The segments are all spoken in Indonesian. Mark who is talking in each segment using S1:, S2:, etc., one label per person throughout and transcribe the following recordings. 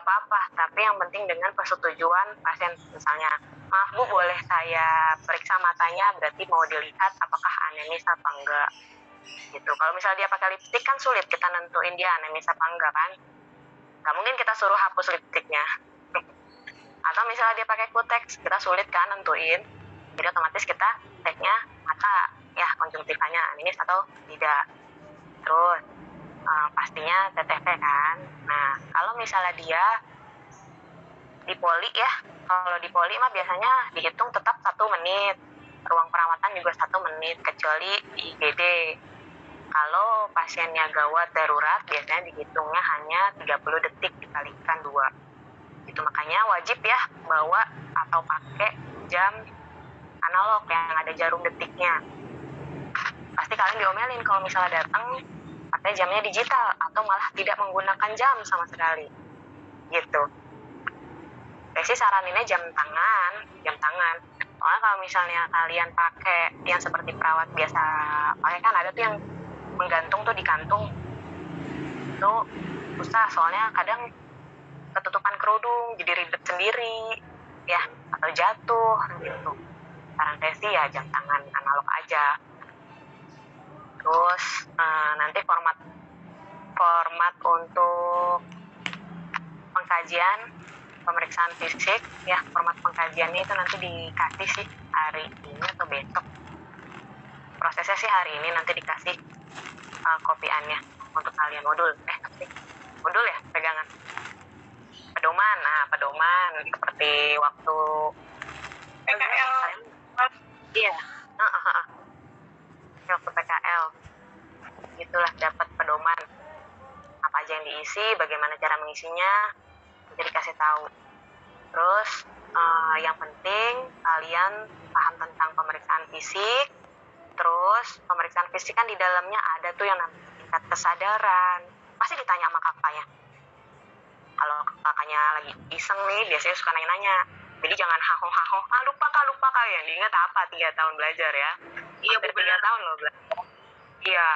S1: apa-apa, tapi yang penting dengan persetujuan pasien. Misalnya, maaf Bu, boleh saya periksa matanya, berarti mau dilihat apakah anemis apa enggak gitu. Kalau misalnya dia pakai lipstik kan sulit kita nentuin dia anemis apa enggak kan, nggak mungkin kita suruh hapus lipstiknya. Atau misalnya dia pakai kuteks, kita sulit kan nentuin, jadi otomatis kita ceknya mata ya, konjungtivanya anemis atau tidak. Terus pastinya TTV kan. Nah, kalau misalnya dia di poli ya, kalau di poli mah biasanya dihitung tetap 1 menit, ruang perawatan juga 1 menit, kecuali di IGD. Kalau pasiennya gawat darurat, biasanya dihitungnya hanya 30 detik dikalikan 2. Itu makanya wajib ya bawa atau pakai jam analog yang ada jarum detiknya. Pasti kalian diomelin kalau misalnya datang pakai jamnya digital atau malah tidak menggunakan jam sama sekali gitu. Saya sih saraninnya jam tangan. Soalnya kalau misalnya kalian pakai yang seperti perawat biasa pakai, kan ada tuh yang menggantung tuh di kantung, itu susah soalnya kadang ketutupan kerudung jadi ribet sendiri ya, atau jatuh gitu. Saran saya sih ya jam tangan analog aja. Terus nanti format untuk pengkajian pemeriksaan fisik ya, format pengkajiannya itu nanti dikasih sih hari ini atau besok. Prosesnya sih hari ini nanti dikasih kopiannya untuk kalian modul ya, pegangan pedoman. Nah, pedoman seperti waktu
S2: PKL.
S1: Iya, waktu PKL gitulah, dapat pedoman apa aja yang diisi, bagaimana cara mengisinya, jadi dikasih tahu. Terus yang penting kalian paham tentang pemeriksaan fisik. Terus pemeriksaan fisik kan di dalamnya ada tuh yang namanya tingkat kesadaran. Pasti ditanya sama kakaknya. Kalau kakaknya lagi iseng nih, biasanya suka nanya-nanya. Jadi jangan haho-haho, lupa kak, yang diingat apa 3 tahun belajar ya. Iya, 3 tahun loh belajar. Iya,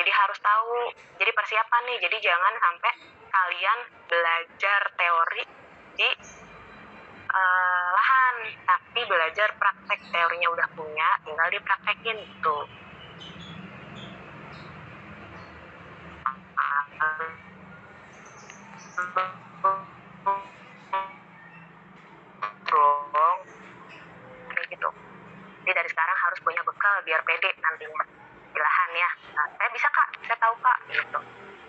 S1: jadi harus tahu. Jadi persiapan nih, jadi jangan sampai kalian belajar teori di lahan, tapi belajar praktek. Teorinya udah punya, tinggal dipraktekin tuh. Kayak gitu. Jadi dari sekarang harus punya bekal biar pede nantinya di lahan ya. Nah, saya bisa kak, saya tahu kak gitu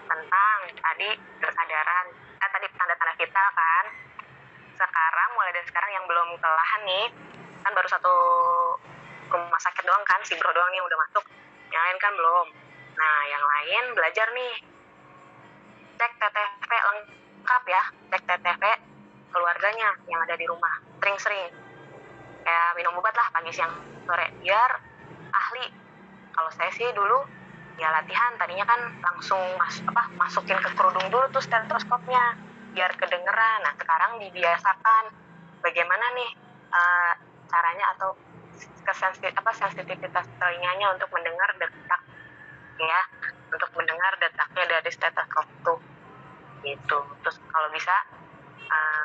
S1: tentang tadi kesadaran, tadi tanda-tanda vital kan. Sekarang mulai dari sekarang yang belum ke lahan nih, kan baru 1 rumah sakit doang kan, si bro doang yang udah masuk, yang lain kan belum. Nah, yang lain belajar nih, cek TTV lengkap ya, cek TTV keluarganya yang ada di rumah, sering-sering kayak minum obat lah pagi siang sore biar ahli. Kalau saya sih dulu ya latihan, tadinya kan langsung masukin ke kerudung dulu tuh stetoskopnya biar kedengeran. Nah, sekarang dibiasakan bagaimana nih caranya atau sensitivitas telinganya untuk mendengar detak ya, untuk mendengar detaknya dari stetoskop tuh gitu. Terus kalau bisa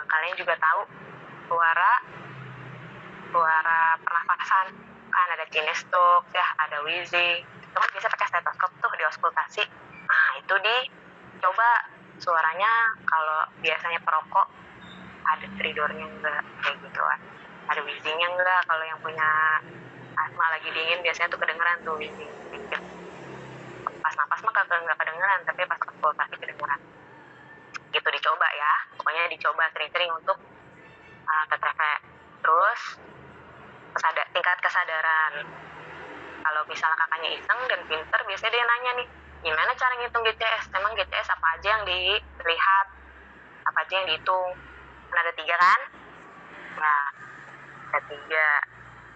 S1: kalian juga tahu suara pernafasan kan, ada kinestok ya, ada wheezing, itu kan bisa pakai stetoskop tuh di auskultasi. Nah, itu dicoba suaranya. Kalau biasanya perokok ada stridornya enggak, kayak gitu kan, ada wheezingnya enggak. Kalau yang punya asma lagi dingin biasanya tuh kedengeran tuh wheezing sedikit. Pas napas mah nggak kedengeran, tapi pas auskultasi kedengeran gitu. Dicoba ya, pokoknya dicoba sering-sering untuk TTV. Terus tingkat kesadaran, kalau misalnya kakaknya iseng dan pinter, biasanya dia nanya nih, gimana cara ngitung GCS, emang GCS apa aja yang dilihat, apa aja yang dihitung. Kan ada 3 kan, nah ada 3.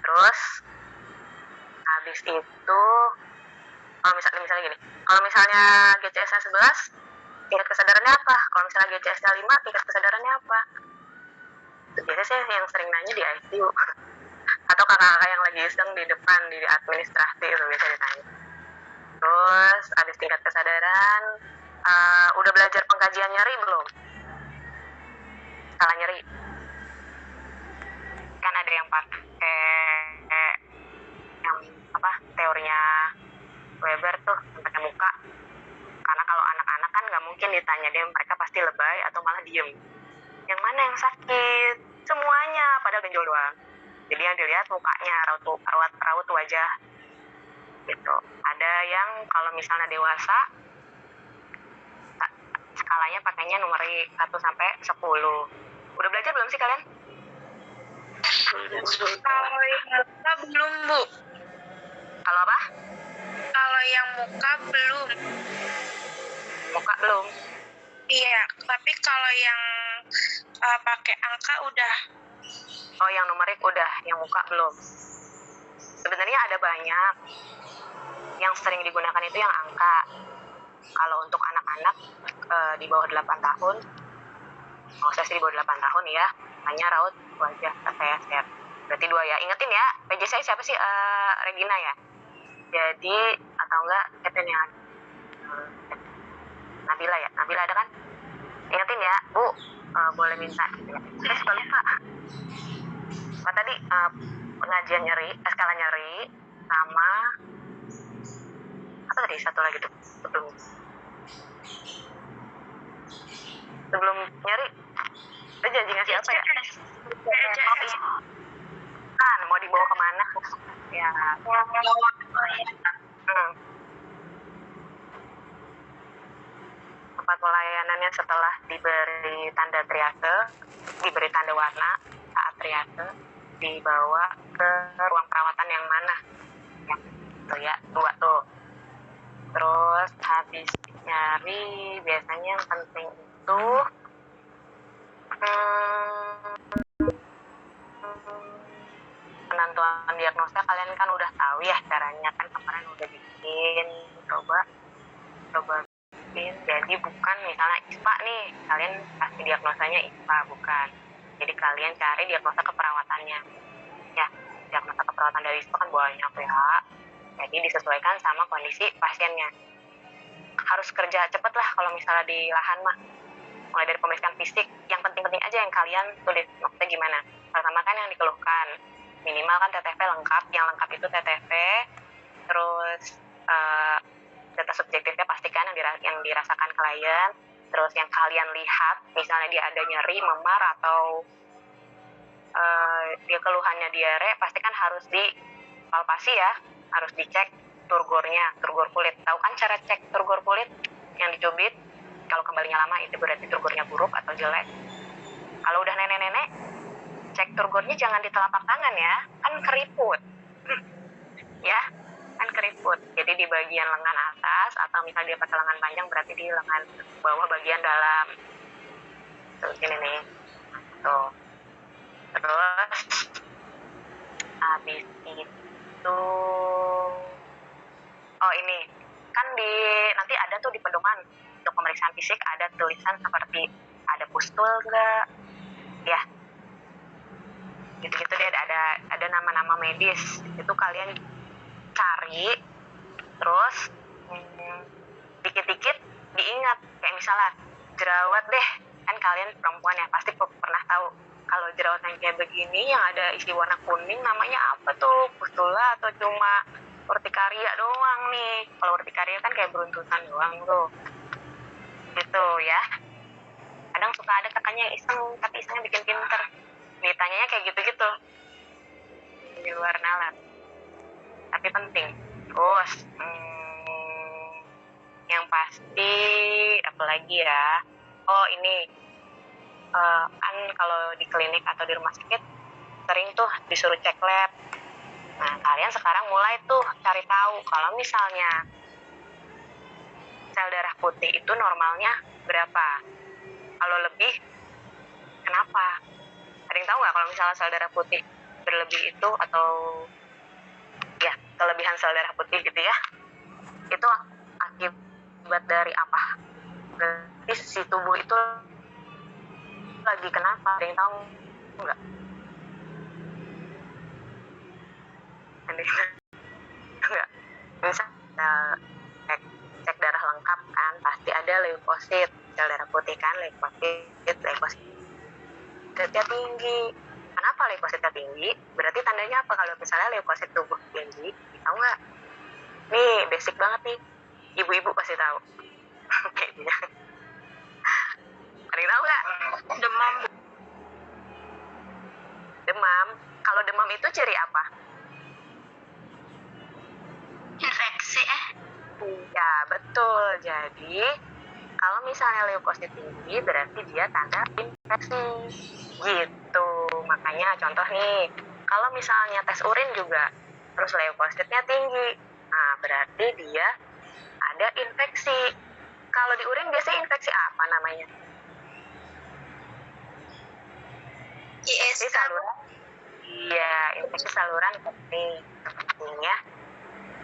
S1: Terus habis itu kalau misalnya gini, kalau misalnya GCS-nya 11, tingkat kesadarannya apa? Kalau misalnya GCS-nya 5, tingkat kesadarannya apa? Biasanya sih yang sering nanya di ICU atau kakak-kakak yang lagi iseng di depan di administrasi itu biasa ditanya. Terus habis tingkat kesadaran, udah belajar pengkajian nyeri belum? skala nyeri. Kan ada yang pakai yang teorinya Weber tuh pakai muka. Karena kalau anak-anak kan nggak mungkin ditanya deh, mereka pasti lebay atau malah diem. Yang mana yang sakit? Semuanya, padahal benjol doang. Jadi yang dilihat mukanya, raut wajah gitu. Ada yang kalau misalnya dewasa skalanya pakainya numerik 1 sampai 10. Udah belajar belum sih kalian?
S2: Kalau yang muka belum, Bu.
S1: Kalau apa?
S2: Kalau yang muka belum.
S1: Muka belum.
S2: Iya, tapi kalau yang pakai angka udah.
S1: Oh, yang numerik udah, yang muka belum. Sebenarnya ada banyak. Yang sering digunakan itu yang angka. Kalau untuk anak-anak di bawah 8 tahun, maksudnya sih di bawah 8 tahun ya, hanya raut wajah TTS. Berarti 2 ya. Ingetin ya, PJ saya siapa sih? Regina ya. Jadi, atau enggak, siapa nih? Nabila ya. Nabila ada kan? Ingetin ya, Bu, boleh minta gitu ya. Saya suka lupa. Apa tadi? Pengajian nyeri, skala nyeri, sama apa tadi? Satu lagi tuh sebelum nyeri. Itu janji ngasih apa ya? Kan mau dibawa kemana? Ya. Tempat pelayanannya setelah diberi tanda triase, diberi tanda warna saat triase, dibawa ke ruang perawatan yang mana? Ya, tuh ya, 2 tuh. Terus habis nyari biasanya yang penting itu penentuan diagnosa. Kalian kan udah tahu ya caranya, kan kemarin udah bikin, coba bikin. Jadi bukan misalnya ISPA nih, kalian kasih diagnosanya ISPA, bukan. Jadi kalian cari diagnosa keperawatannya ya. Diagnosa keperawatan dari ISPA kan banyak ya, jadi disesuaikan sama kondisi pasiennya. Harus kerja cepet lah kalau misalnya di lahan mah, mulai dari pemeriksaan fisik, yang penting-penting aja yang kalian tulis. Maksudnya gimana? Pertama kan yang dikeluhkan, minimal kan TTV lengkap. Yang lengkap itu TTV, terus data subjektifnya pastikan yang dirasakan klien. Terus yang kalian lihat, misalnya dia ada nyeri, memar, atau dia keluhannya diare, pastikan harus dipalpasi ya, harus dicek turgornya, turgor kulit. Tahu kan cara cek turgor kulit? Yang dicubit, kalau kembalinya lama itu berarti turgornya buruk atau jelek. Kalau udah nenek-nenek, cek turgornya jangan di telapak tangan ya, kan keriput. Ya, kan keriput. Jadi di bagian lengan atas, atau misalnya dia pakai lengan panjang, berarti di lengan bawah bagian dalam. Tuh, sini nih. Tuh. Terus habis itu, oh ini kan nanti ada tuh di pedoman untuk pemeriksaan fisik, ada tulisan seperti ada pustul enggak ya, gitu-gitu deh. Ada nama-nama medis itu kalian cari. Terus dikit-dikit diingat, kayak misalnya jerawat deh, kan kalian perempuan ya pasti pernah tahu kalau jerawat yang kayak begini yang ada isi warna kuning namanya apa tuh, pustula atau cuma urtikaria doang nih. Kalau urtikaria kan kayak beruntusan doang tuh, gitu ya. Kadang suka ada kakaknya yang iseng, tapi isengnya bikin pinter, ditanyanya kayak gitu-gitu di luar nalar, tapi penting. Terus yang pasti apalagi ya, oh ini kan kalau di klinik atau di rumah sakit sering tuh disuruh cek lab. Nah, kalian sekarang mulai tuh cari tahu kalau misalnya sel darah putih itu normalnya berapa. Kalau lebih, kenapa? Ada yang tahu nggak kalau misalnya sel darah putih berlebih itu, atau ya kelebihan sel darah putih gitu ya, itu akibat dari apa? Berarti si tubuh itu lagi kenapa? Ada yang tahu nggak? Enggak. Misalnya cek darah lengkap kan, pasti ada leukosit, sel darah putih kan, leukosit. leukositnya tinggi. Kenapa leukositnya tinggi? Berarti tandanya apa kalau misalnya leukosit tubuh tinggi? Tahu nggak? Nih basic banget nih, ibu-ibu pasti tahu. Kayaknya. Ada yang tahu nggak?
S2: Demam.
S1: Demam. Kalau demam itu ciri apa?
S2: Infeksi
S1: Ya betul. Jadi kalau misalnya leukosit tinggi berarti dia tanda infeksi gitu. Makanya contoh nih, kalau misalnya tes urin juga terus leukositnya tinggi, nah berarti dia ada infeksi. Kalau di urin biasanya infeksi apa namanya?
S2: ISK.
S1: Saluran. Iya, infeksi saluran kening ya.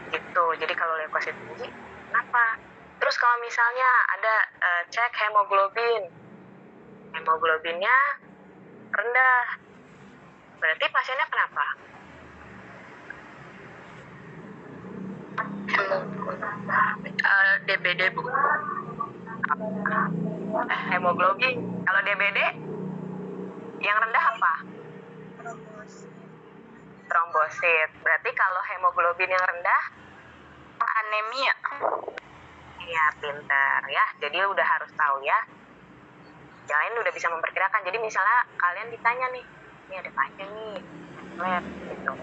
S1: Gitu. Jadi kalau leukosit tinggi, kenapa? Terus kalau misalnya ada cek hemoglobinnya rendah, berarti pasiennya kenapa?
S2: DBD Bu.
S1: Hemoglobin. Kalau DBD yang rendah apa? Trombosit. Berarti kalau hemoglobin yang rendah
S2: Anemia.
S1: Iya, pintar ya. Jadi udah harus tahu ya. Yang lain udah bisa memperkirakan. Jadi misalnya kalian ditanya nih, ini ada pasien nih, lab gitu.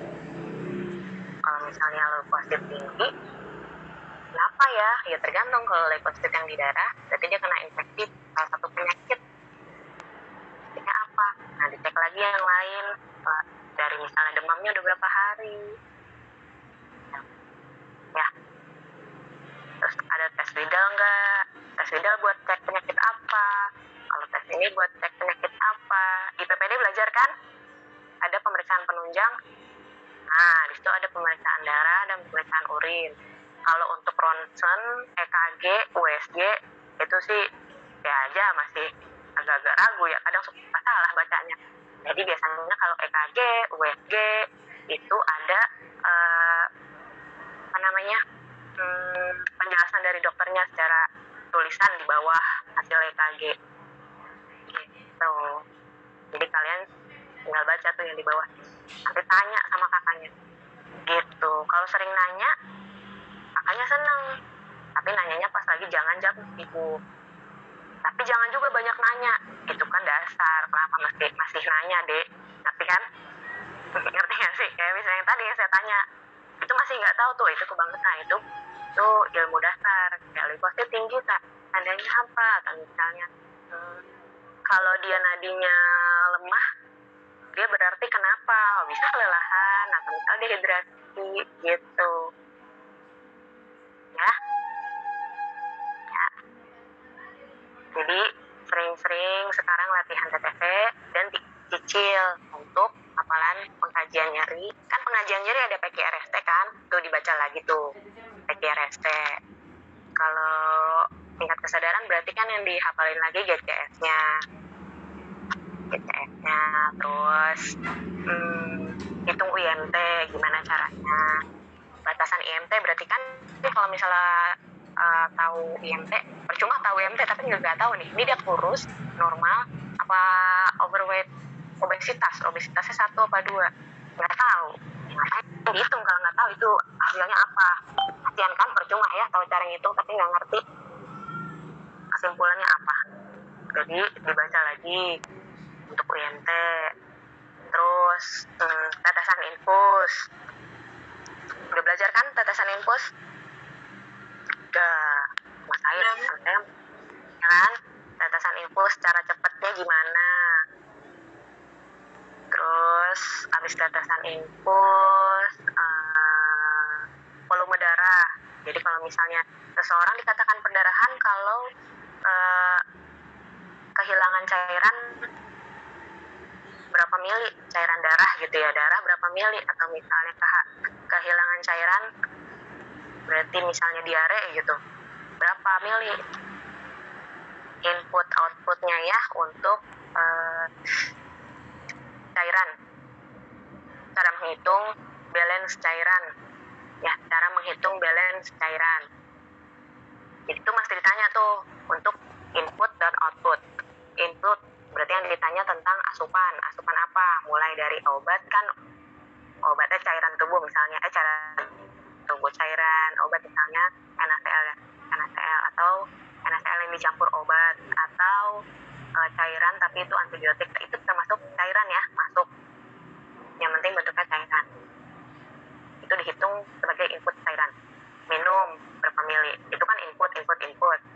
S1: Kalau misalnya leukosit tinggi, kenapa ya? Ya tergantung. Kalau leukosit yang di darah, berarti dia kena infeksi salah satu penyakit. Penyakitnya apa? Nah, dicek lagi yang lain. Dari misalnya demamnya udah berapa hari. Ya. Terus ada tes Widal nggak? Tes Widal buat cek penyakit apa? Kalau tes ini buat cek penyakit apa? Di PPD belajar kan? Ada pemeriksaan penunjang. Nah, di situ ada pemeriksaan darah dan pemeriksaan urin. Kalau untuk ronsen, EKG, USG, itu sih ya aja masih agak-agak ragu ya. Kadang suka salah bacanya. Jadi biasanya kalau EKG, USG, itu ada penjelasan dari dokternya secara tulisan di bawah hasil EKG gitu. Jadi kalian tinggal baca tuh yang di bawah, nanti tanya sama kakaknya gitu. Kalau sering nanya, kakaknya seneng, tapi nanyanya pas lagi jangan jam sibuk. Tapi jangan juga banyak nanya, itu kan dasar. Kenapa masih nanya, Dek? Ngerti kan? Ngerti gak sih? Kayak misalnya yang tadi yang saya tanya, itu masih nggak tahu tuh, itu kebangetan. Itu ilmu dasar. Kayak leukosit tinggi tak? Tandanya apa? Atau misalnya kalau dia nadinya lemah, dia berarti kenapa? Bisa kelelahan atau misalnya dehidrasi gitu. Ya. Jadi sering-sering sekarang latihan TTV dan cicil untuk hafalan pengkajian nyeri. Kan pengajian nyeri ada PQRST kan? Tuh dibaca lagi tuh PQRST. Kalau tingkat kesadaran berarti kan yang dihafalin lagi GCS-nya. Terus hitung IMT gimana caranya. Batasan IMT berarti kan kalau misalnya tahu IMT, percuma tahu IMT tapi nggak tahu nih, ini dia kurus, normal, apa overweight, obesitasnya 1 apa 2, nggak tahu. Ngapain dihitung kalau nggak tahu itu hasilnya apa? Kasian kan, percuma ya tahu cara ngitung tapi nggak ngerti kesimpulannya apa. Jadi dibaca lagi untuk IMT. Terus tetesan infus. Udah belajar kan tetesan infus? Udah, masain ya kan? Tetesan infus cara cepetnya gimana? Terus habis tetesan infus volume darah. Jadi kalau misalnya seseorang dikatakan perdarahan kalau kehilangan cairan berapa mili cairan darah gitu ya, darah berapa mili, atau misalnya kehilangan cairan berarti misalnya diare gitu, berapa mili input outputnya ya untuk cairan. Cara menghitung balance cairan ya, cara menghitung balance cairan. Jadi itu mesti ditanya tuh untuk input dan output. Input berarti yang ditanya tentang asupan apa, mulai dari obat kan, obatnya cairan tubuh misalnya, cairan tubuh, cairan obat misalnya NaCl atau NaCl yang dicampur obat, atau cairan tapi itu antibiotik, itu termasuk cairan ya, masuk, yang penting bentuknya cairan, itu dihitung sebagai input cairan. Minum berapa mili, itu kan input.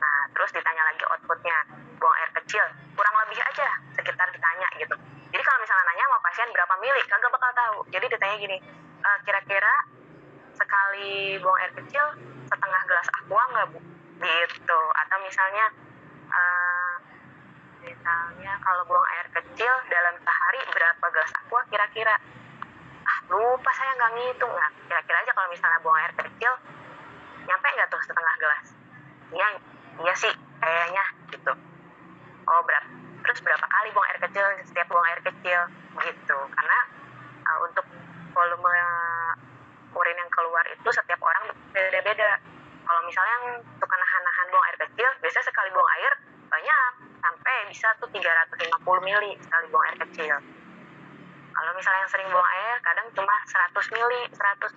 S1: Nah terus ditanya lagi outputnya, buang air kecil, kurang lebih aja sekitar ditanya gitu. Jadi kalau misalnya nanya sama pasien berapa mili, kagak bakal tahu. Jadi ditanya gini, kira-kira sekali buang air kecil setengah gelas aqua nggak bu, gitu. Atau misalnya kalau buang air kecil dalam sehari berapa gelas aqua kira-kira, lupa saya nggak ngitung. Nah kira-kira aja kalau misalnya buang air kecil nyampe nggak tuh setengah gelas? Iya sih kayaknya gitu. Oh terus berapa kali buang air kecil setiap buang air kecil gitu, karena untuk volume urin yang keluar itu setiap orang beda-beda. Kalau misalnya yang suka nahan buang air kecil, biasanya sekali buang air banyak, sampai bisa tuh 350 mili sekali buang air kecil. Kalau misalnya yang sering buang air, kadang cuma 100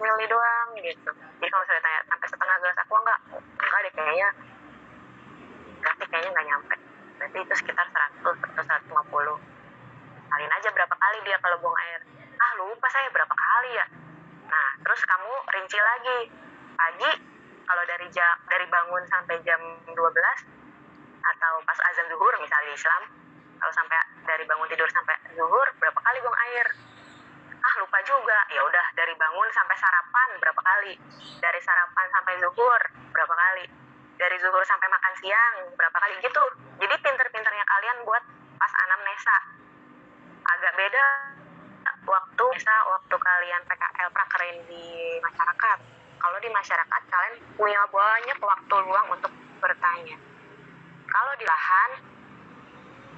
S1: mili doang gitu. Jadi kalau misalnya tanya sampai setengah gelas aqua enggak deh kayaknya, berarti kayaknya nggak nyampe. Berarti itu sekitar 100 atau 150. Kalian aja berapa kali dia kalau buang air. Lupa saya berapa kali ya. Nah, terus kamu rinci lagi. Pagi, kalau dari bangun sampai jam 12, atau pas azan zuhur misalnya di Islam, kalau sampai dari bangun tidur sampai zuhur berapa kali buang air? Lupa juga. Ya udah, dari bangun sampai sarapan berapa kali? Dari sarapan sampai zuhur berapa kali? Dari zuhur sampai makan siang berapa kali gitu. Jadi pinter-pinternya kalian buat pas anamnesa. Agak beda waktu kalian PKL prakerin di masyarakat. Kalau di masyarakat kalian punya banyak waktu luang untuk bertanya. Kalau di lahan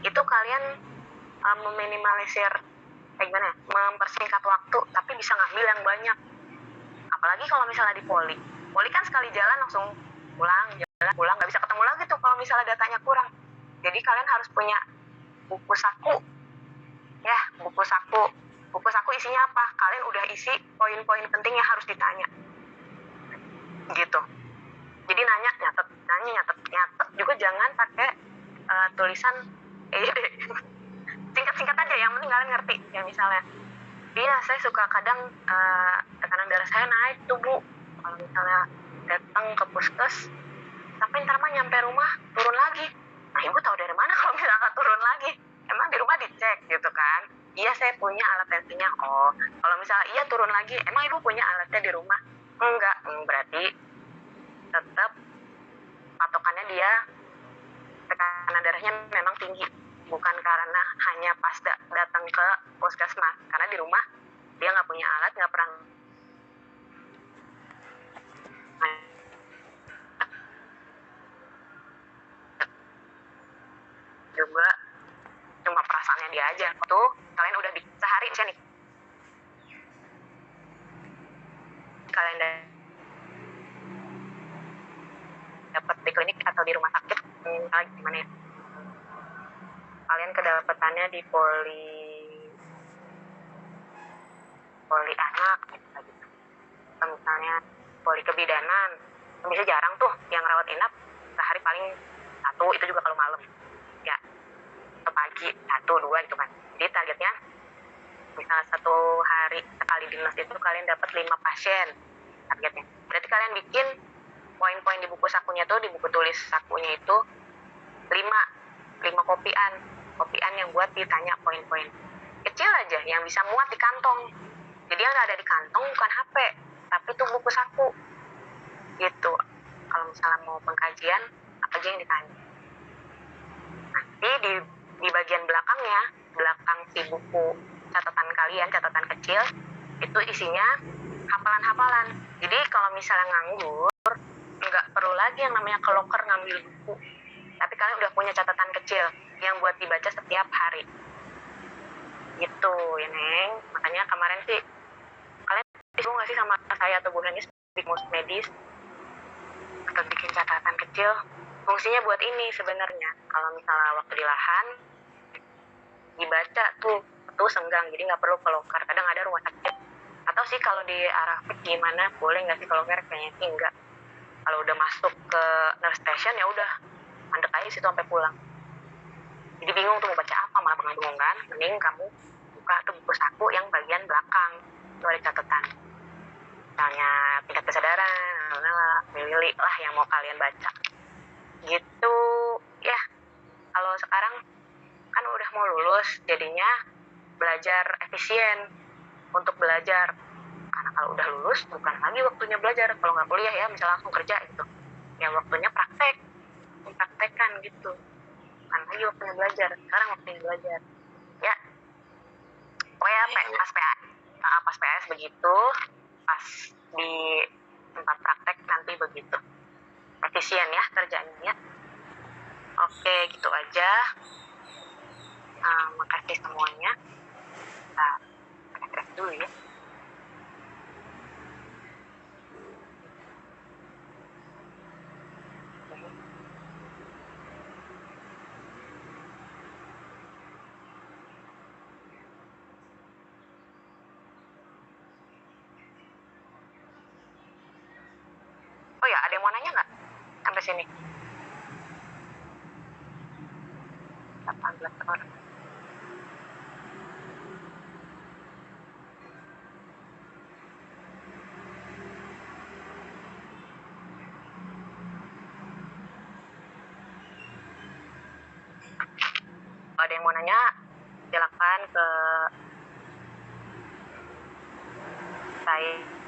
S1: itu kalian meminimalisir mempersingkat waktu, tapi bisa ngambil yang banyak. Apalagi kalau misalnya di poli kan sekali jalan langsung pulang, nggak bisa ketemu lagi tuh kalau misalnya datanya kurang. Jadi kalian harus punya buku saku ya, buku saku isinya apa, kalian udah isi poin-poin penting yang harus ditanya gitu. Jadi nyatet juga, jangan pakai tulisan singkat-singkat aja, yang penting kalian ngerti. Ya misalnya, saya suka kadang tekanan darah saya naik tuh bu, kalau misalnya datang ke puskes tapi ntar mah nyampe rumah turun lagi. Nah ibu tahu dari mana kalau misalnya turun lagi? Emang di rumah dicek gitu kan? Iya saya punya alat tensinya. Oh kalau misalnya iya turun lagi, emang ibu punya alatnya di rumah? Enggak. Berarti tetap patokannya dia tekanan darahnya memang tinggi, bukan karena hanya pas datang ke puskesmas, karena di rumah dia nggak punya alat, nggak pernah juga, cuma perasaannya dia aja. Tuh kalian udah sehari misalnya nih, kalian dapat di klinik atau di rumah sakit, gimana ya, kalian kedapatannya di poli anak gitu. Atau misalnya poli kebidanan, bisa jarang tuh yang rawat inap, sehari paling 1, itu juga kalau malam ya, atau pagi 1-2 gitu kan. Jadi targetnya misalnya 1 hari sekali dinas itu kalian dapat 5 pasien targetnya. Berarti kalian bikin poin-poin di buku sakunya tuh, di buku tulis sakunya itu 5 kopian yang buat ditanya poin-poin kecil aja yang bisa muat di kantong. Jadi yang ada di kantong bukan HP, tapi tuh buku saku gitu. Kalau misalnya mau pengkajian, apa aja yang ditanya. Nanti di bagian belakangnya, belakang si buku catatan kalian, catatan kecil, itu isinya hafalan-hafalan. Jadi kalau misalnya nganggur, nggak perlu lagi yang namanya ke loker ngambil buku, tapi kalian udah punya catatan kecil yang buat dibaca setiap hari gitu ya Neng. Makanya kemarin sih kalian bingung nggak sih sama saya atau gunanya medis atau bikin catatan kecil? Fungsinya buat ini sebenarnya, kalau misalnya waktu di lahan tuh senggang, jadi nggak perlu ke loker. Kadang ada rumah sakit atau sih kalau di arah gimana boleh nggak sih ke loker, kayaknya sih enggak. Kalau udah masuk ke nurse station ya udah mandek aja situ sampai pulang. Jadi bingung tuh mau baca apa, malah bingung kan. Mending kamu buka tuh buku saku yang bagian belakang, itu ada catatan. Misalnya tingkat kesadaran, milih lah yang mau kalian baca. Gitu ya. Kalau sekarang kan udah mau lulus, jadinya belajar efisien untuk belajar. Karena kalau udah lulus bukan lagi waktunya belajar. Kalau nggak kuliah ya, misalnya langsung kerja gitu. Ya waktunya praktek, mempraktekkan gitu. Bukan lagi waktunya belajar. Sekarang waktunya belajar. Ya, pokoknya pas PS begitu, pas di tempat praktek nanti begitu. Efisien ya kerjanya. Oke, gitu aja. Makasih semuanya. Nah, praktek dulu ya. Oh ya, ada yang mau nanya nggak sampai sini? 18 orang. Kalau ada yang mau nanya, silakan ke saya